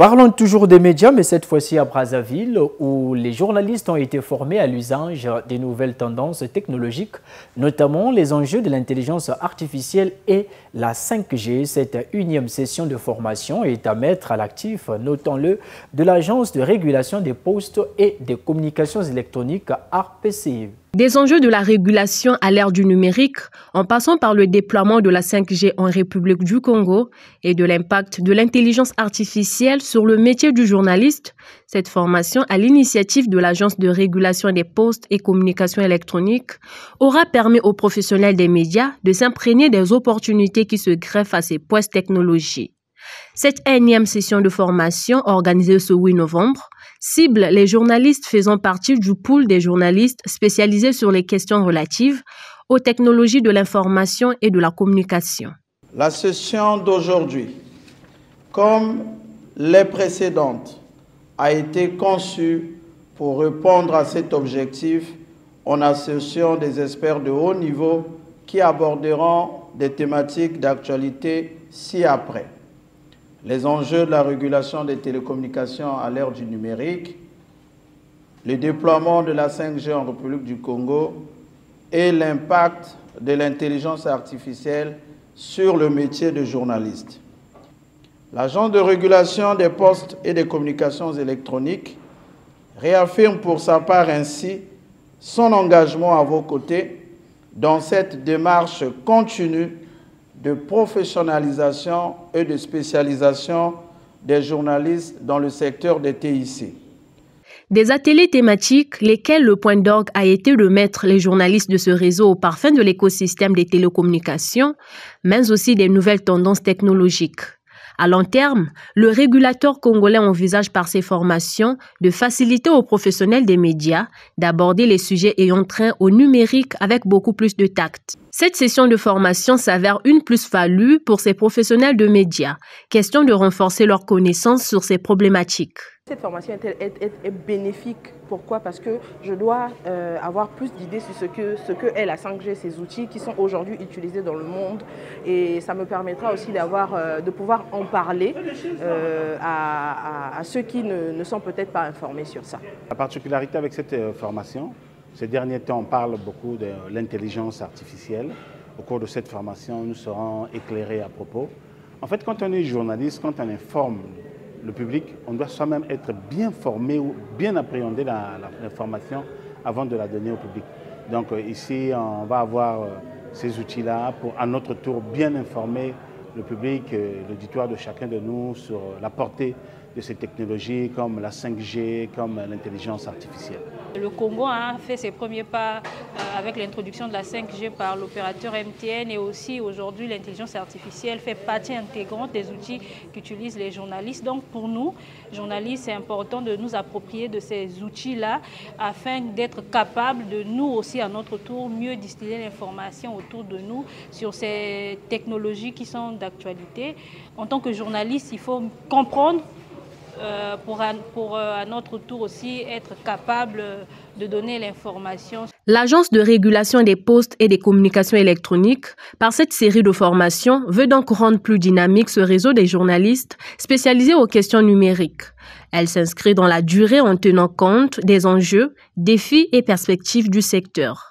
Parlons toujours des médias, mais cette fois-ci à Brazzaville, où les journalistes ont été formés à l'usage des nouvelles tendances technologiques, notamment les enjeux de l'intelligence artificielle et la 5G. Cette unième session de formation est à mettre à l'actif, notons-le, de l'Agence de régulation des postes et des communications électroniques ARPCE. Des enjeux de la régulation à l'ère du numérique, en passant par le déploiement de la 5G en République du Congo et de l'impact de l'intelligence artificielle sur le métier du journaliste, cette formation à l'initiative de l'Agence de régulation des postes et communications électroniques aura permis aux professionnels des médias de s'imprégner des opportunités qui se greffent à ces postes technologiques. Cette énième session de formation, organisée ce 8 novembre, cible les journalistes faisant partie du pool des journalistes spécialisés sur les questions relatives aux technologies de l'information et de la communication. La session d'aujourd'hui, comme les précédentes, a été conçue pour répondre à cet objectif en associant des experts de haut niveau qui aborderont des thématiques d'actualité ci-après. Les enjeux de la régulation des télécommunications à l'ère du numérique, le déploiement de la 5G en République du Congo et l'impact de l'intelligence artificielle sur le métier de journaliste. L'Agence de régulation des postes et des communications électroniques réaffirme pour sa part ainsi son engagement à vos côtés dans cette démarche continue de professionnalisation et de spécialisation des journalistes dans le secteur des TIC. Des ateliers thématiques, lesquels le point d'orgue a été de mettre les journalistes de ce réseau au parfum de l'écosystème des télécommunications, mais aussi des nouvelles tendances technologiques. À long terme, le régulateur congolais envisage par ses formations de faciliter aux professionnels des médias d'aborder les sujets ayant trait au numérique avec beaucoup plus de tact. Cette session de formation s'avère une plus-value pour ces professionnels de médias, question de renforcer leurs connaissances sur ces problématiques. Cette formation est bénéfique. Pourquoi? Parce que je dois avoir plus d'idées sur ce que est la 5G, ces outils qui sont aujourd'hui utilisés dans le monde. Et ça me permettra aussi de pouvoir en parler à ceux qui ne sont peut-être pas informés sur ça. La particularité avec cette formation, ces derniers temps, on parle beaucoup de l'intelligence artificielle. Au cours de cette formation, nous serons éclairés à propos. En fait, quand on est journaliste, quand on informe le public, on doit soi-même être bien formé ou bien appréhender l'information avant de la donner au public. Donc ici, on va avoir ces outils-là pour, à notre tour, bien informer le public, l'auditoire de chacun de nous sur la portée de ces technologies comme la 5G, comme l'intelligence artificielle. Le Congo a fait ses premiers pas avec l'introduction de la 5G par l'opérateur MTN et aussi aujourd'hui l'intelligence artificielle fait partie intégrante des outils qu'utilisent les journalistes. Donc pour nous, journalistes, c'est important de nous approprier de ces outils-là afin d'être capables de nous aussi à notre tour mieux distiller l'information autour de nous sur ces technologies qui sont d'actualité. En tant que journaliste, il faut comprendre pour à notre tour aussi être capable de donner l'information. L'Agence de régulation des postes et des communications électroniques, par cette série de formations, veut donc rendre plus dynamique ce réseau des journalistes spécialisés aux questions numériques. Elle s'inscrit dans la durée en tenant compte des enjeux, défis et perspectives du secteur.